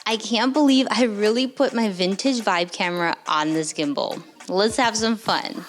I can't believe I really put my vintage vibe camera on this gimbal. Let's have some fun.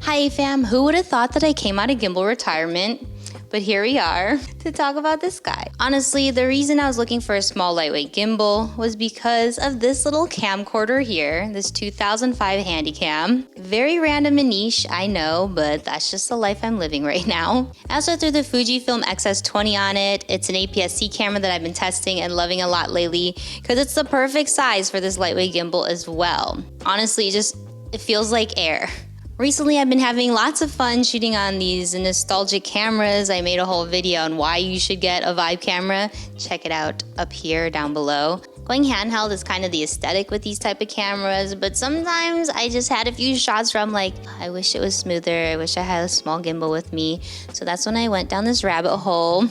Hi fam, who would have thought that I came out of gimbal retirement? But here we are to talk about this guy. Honestly, the reason I was looking for a small lightweight gimbal was because of this little camcorder here, this 2005 Handycam. Very random and niche, I know, but that's just the life I'm living right now. I also threw the Fujifilm X-S20 on it. It's an APS-C camera that I've been testing and loving a lot lately because it's the perfect size for this lightweight gimbal as well. Honestly, it feels like air. Recently, I've been having lots of fun shooting on these nostalgic cameras. I made a whole video on why you should get a Vibe camera. Check it out up here down below. Going handheld is kind of the aesthetic with these type of cameras, but sometimes I just had a few shots where I'm like, I wish it was smoother. I wish I had a small gimbal with me. So that's when I went down this rabbit hole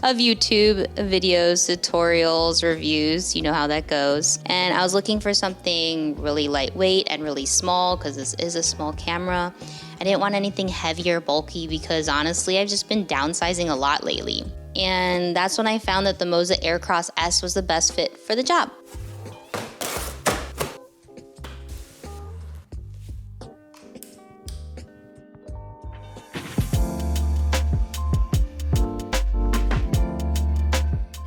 of YouTube videos, tutorials, reviews, you know how that goes. And I was looking for something really lightweight and really small because this is a small camera. I didn't want anything heavy or bulky because honestly, I've just been downsizing a lot lately. And that's when I found that the Moza Aircross S was the best fit for the job.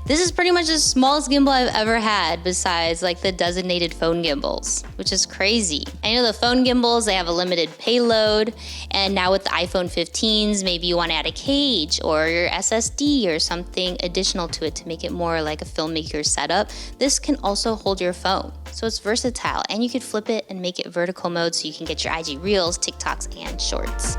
This is pretty much the smallest gimbal I've ever had besides like the designated phone gimbals, which is crazy. I know the phone gimbals, they have a limited payload, and now with the iPhone 15s, maybe you want to add a cage or your SSD or something additional to it to make it more like a filmmaker setup. This can also hold your phone. So it's versatile, and you could flip it and make it vertical mode so you can get your IG Reels, TikToks, and Shorts.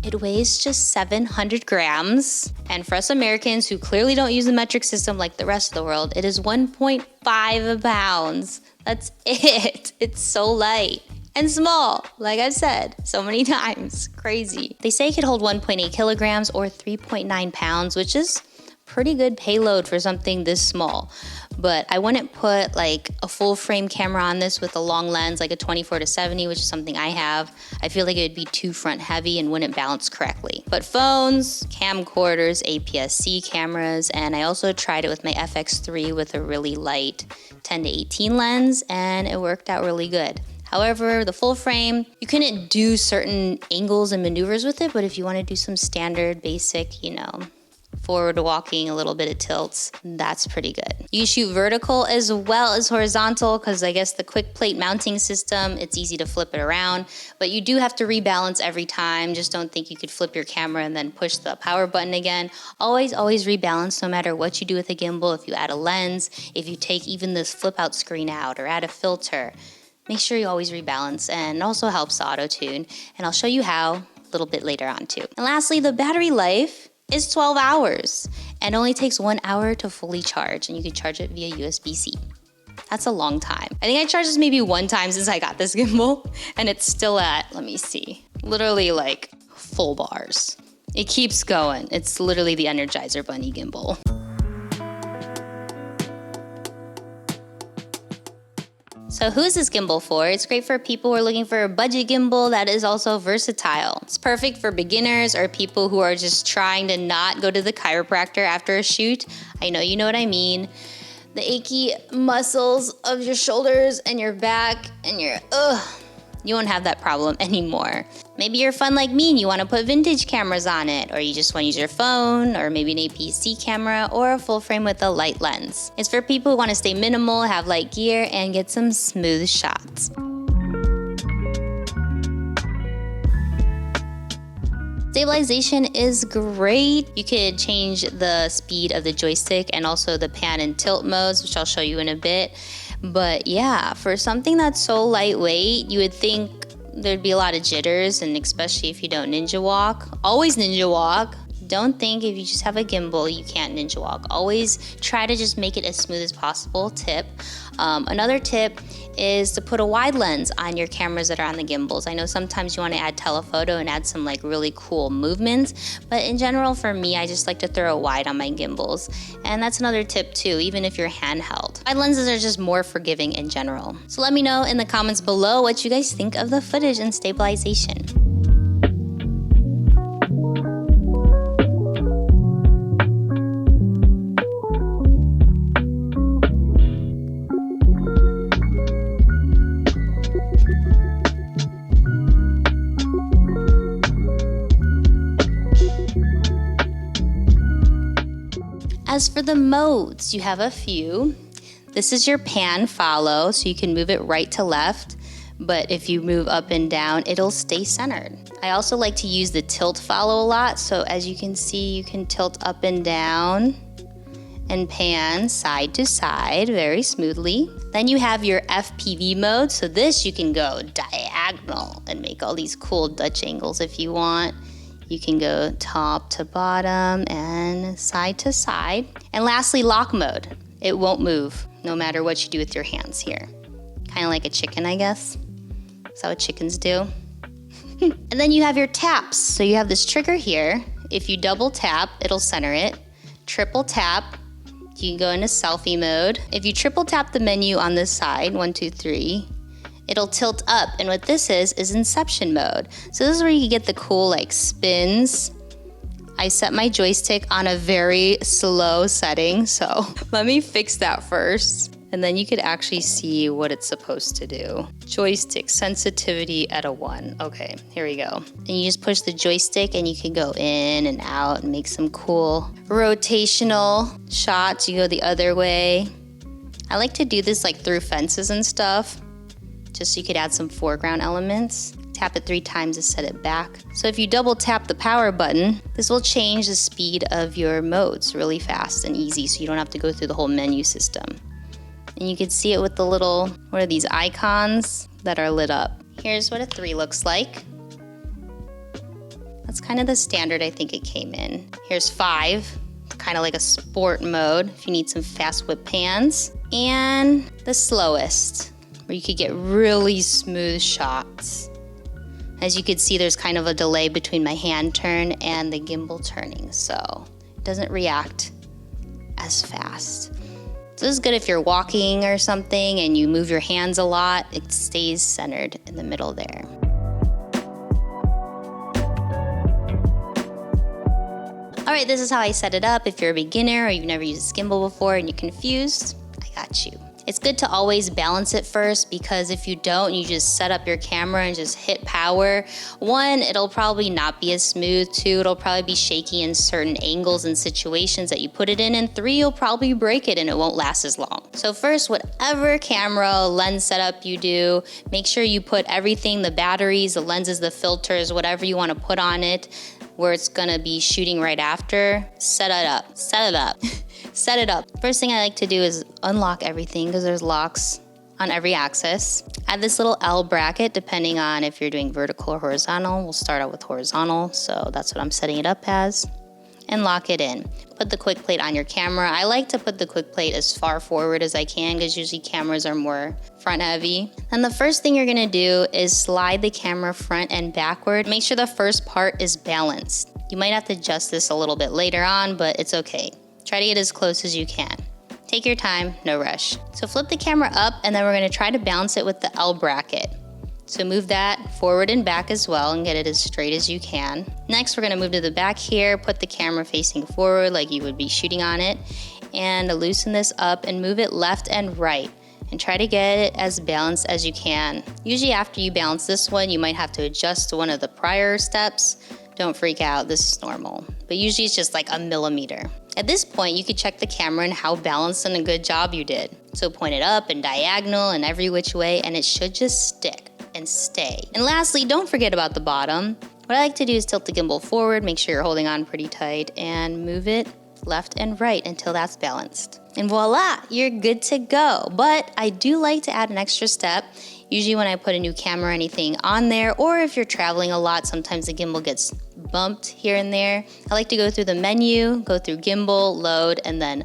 It weighs just 700 grams. And for us Americans who clearly don't use the metric system like the rest of the world, it is 1.5 pounds. That's it. It's so light and small, like I've said so many times. Crazy. They say it could hold 1.8 kilograms or 3.9 pounds, which is pretty good payload for something this small. But I wouldn't put like a full frame camera on this with a long lens, like a 24-70, which is something I have. I feel like it would be too front heavy and wouldn't balance correctly. But phones, camcorders, APS-C cameras, and I also tried it with my FX3 with a really light 10-18 lens, and it worked out really good. However, the full frame, you couldn't do certain angles and maneuvers with it, but if you want to do some standard, basic, forward walking, a little bit of tilts, that's pretty good. You shoot vertical as well as horizontal because I guess the quick plate mounting system, it's easy to flip it around, but you do have to rebalance every time. Just don't think you could flip your camera and then push the power button again. Always rebalance no matter what you do with a gimbal. If you add a lens, if you take even this flip out screen out or add a filter, make sure you always rebalance, and it also helps the auto tune. And I'll show you how a little bit later on too. And lastly, the battery life is 12 hours and only takes 1 hour to fully charge, and you can charge it via USB-C. That's a long time. I think I charged this maybe one time since I got this gimbal, and it's still at, let me see, literally like full bars. It keeps going. It's literally the Energizer Bunny gimbal. So who is this gimbal for? It's great for people who are looking for a budget gimbal that is also versatile. It's perfect for beginners or people who are just trying to not go to the chiropractor after a shoot. I know you know what I mean. The achy muscles of your shoulders and your back and you won't have that problem anymore. Maybe you're fun like me and you want to put vintage cameras on it, or you just want to use your phone, or maybe an APS-C camera, or a full frame with a light lens. It's for people who want to stay minimal, have light gear, and get some smooth shots. Stabilization is great. You could change the speed of the joystick and also the pan and tilt modes, which I'll show you in a bit. But yeah, for something that's so lightweight, you would think there'd be a lot of jitters, and especially if you don't ninja walk. Always ninja walk. Don't think if you just have a gimbal, you can't ninja walk. Always try to just make it as smooth as possible. Tip. Another tip is to put a wide lens on your cameras that are on the gimbals. I know sometimes you want to add telephoto and add some like really cool movements, but in general for me, I just like to throw a wide on my gimbals. And that's another tip too, even if you're handheld. Wide lenses are just more forgiving in general. So let me know in the comments below what you guys think of the footage and stabilization. As for the modes, you have a few. This is your pan follow, so you can move it right to left, but if you move up and down, it'll stay centered. I also like to use the tilt follow a lot, so as you can see, you can tilt up and down and pan side to side very smoothly. Then you have your FPV mode, so this you can go diagonal and make all these cool Dutch angles if you want. You can go top to bottom and side to side. And lastly, lock mode. It won't move no matter what you do with your hands here. Kind of like a chicken, I guess. That's what chickens do. And then you have your taps. So you have this trigger here. If you double tap, it'll center it. Triple tap, you can go into selfie mode. If you triple tap the menu on this side, 1, 2, 3, it'll tilt up, and what this is inception mode. So this is where you can get the cool like spins. I set my joystick on a very slow setting, so let me fix that first. And then you could actually see what it's supposed to do. Joystick sensitivity at a 1. Okay, here we go. And you just push the joystick and you can go in and out and make some cool rotational shots. You go the other way. I like to do this like through fences and stuff, just so you could add some foreground elements. Tap it 3 times to set it back. So if you double tap the power button, this will change the speed of your modes really fast and easy, so you don't have to go through the whole menu system. And you can see it with the little, what are these icons that are lit up. Here's what a 3 looks like. That's kind of the standard I think it came in. Here's 5, kind of like a sport mode if you need some fast whip pans. And the slowest, where you could get really smooth shots. As you can see, there's kind of a delay between my hand turn and the gimbal turning, so it doesn't react as fast. So this is good if you're walking or something and you move your hands a lot, it stays centered in the middle there. All right, this is how I set it up. If you're a beginner or you've never used a gimbal before and you're confused, I got you. It's good to always balance it first, because if you don't, you just set up your camera and just hit power. 1, it'll probably not be as smooth. 2, it'll probably be shaky in certain angles and situations that you put it in. And 3, you'll probably break it and it won't last as long. So first, whatever camera lens setup you do, make sure you put everything, the batteries, the lenses, the filters, whatever you want to put on it, where it's gonna be shooting right after. Set it up. Set it up. First thing I like to do is unlock everything, because there's locks on every axis. Add this little L bracket depending on if you're doing vertical or horizontal. We'll start out with horizontal, so that's what I'm setting it up as. And lock it in. Put the quick plate on your camera. I like to put the quick plate as far forward as I can, because usually cameras are more front heavy. And the first thing you're gonna do is slide the camera front and backward. Make sure the first part is balanced. You might have to adjust this a little bit later on, but it's okay. Try to get as close as you can. Take your time, no rush. So flip the camera up, and then we're gonna try to balance it with the L bracket. So move that forward and back as well and get it as straight as you can. Next, we're gonna move to the back here, put the camera facing forward like you would be shooting on it, and loosen this up and move it left and right. And try to get it as balanced as you can. Usually after you balance this one, you might have to adjust one of the prior steps. Don't freak out, this is normal. But usually it's just like a millimeter. At this point, you could check the camera and how balanced and a good job you did. So point it up and diagonal and every which way, and it should just stick and stay. And lastly, don't forget about the bottom. What I like to do is tilt the gimbal forward, make sure you're holding on pretty tight, and move it left and right until that's balanced. And voila, you're good to go. But I do like to add an extra step. Usually when I put a new camera or anything on there, or if you're traveling a lot, sometimes the gimbal gets bumped here and there. I like to go through the menu, go through gimbal, load, and then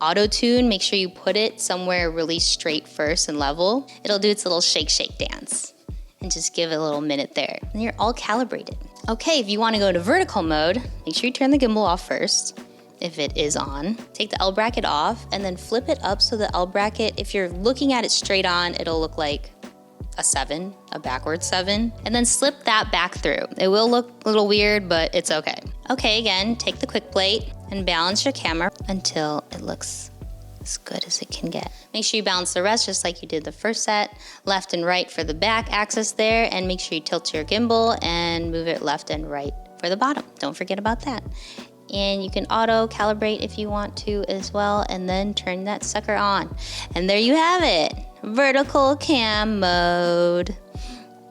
auto tune, make sure you put it somewhere really straight first and level. It'll do its little shake shake dance. And just give it a little minute there. And you're all calibrated. Okay, if you wanna go to vertical mode, make sure you turn the gimbal off first, if it is on. Take the L bracket off and then flip it up so the L bracket, if you're looking at it straight on, it'll look like a 7, a backwards 7. And then slip that back through. It will look a little weird, but it's okay. Okay, again, take the quick plate and balance your camera until it looks as good as it can get. Make sure you balance the rest just like you did the first set, left and right for the back axis there, and make sure you tilt your gimbal and move it left and right for the bottom. Don't forget about that. And you can auto calibrate if you want to as well, and then turn that sucker on. And there you have it, vertical cam mode.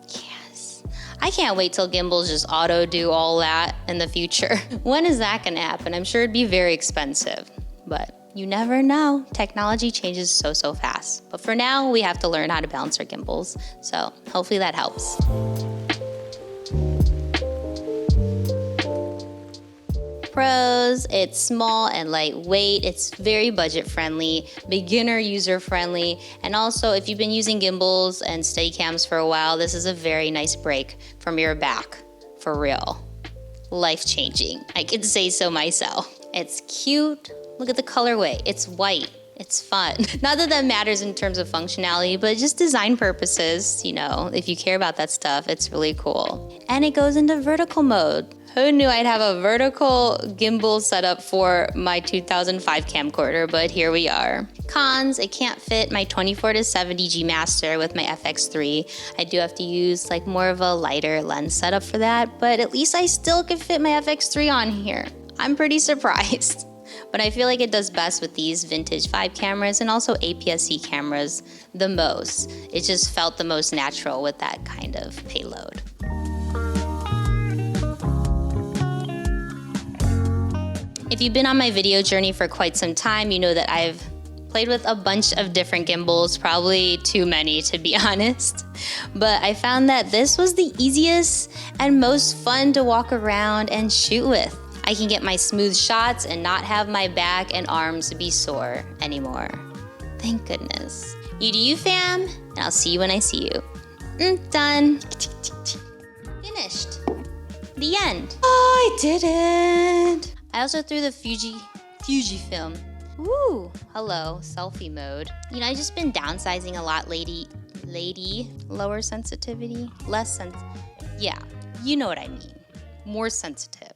Yes, I can't wait till gimbals just auto do all that in the future. When is that gonna happen? I'm sure it'd be very expensive, but you never know. Technology changes so fast. But for now, we have to learn how to balance our gimbals. So hopefully that helps. Pros, it's small and lightweight. It's very budget friendly, beginner user friendly. And also if you've been using gimbals and Steadicams for a while, this is a very nice break from your back, for real. Life-changing, I can say so myself. It's cute. Look at the colorway, it's white, it's fun. Not that that matters in terms of functionality, but just design purposes, you know, if you care about that stuff, it's really cool. And it goes into vertical mode. Who knew I'd have a vertical gimbal setup for my 2005 camcorder, but here we are. Cons, it can't fit my 24-70 G Master with my FX3. I do have to use like more of a lighter lens setup for that, but at least I still can fit my FX3 on here. I'm pretty surprised. But I feel like it does best with these vintage 5 cameras and also APS-C cameras the most. It just felt the most natural with that kind of payload. If you've been on my video journey for quite some time, you know that I've played with a bunch of different gimbals, probably too many to be honest. But I found that this was the easiest and most fun to walk around and shoot with. I can get my smooth shots and not have my back and arms be sore anymore. Thank goodness. You do you, fam, and I'll see you when I see you. Done. Finished. The end. Oh, I did it. I also threw the Fujifilm. Ooh, hello, selfie mode. You know, I've just been downsizing a lot lately. Lower sensitivity, yeah, you know what I mean. More sensitive.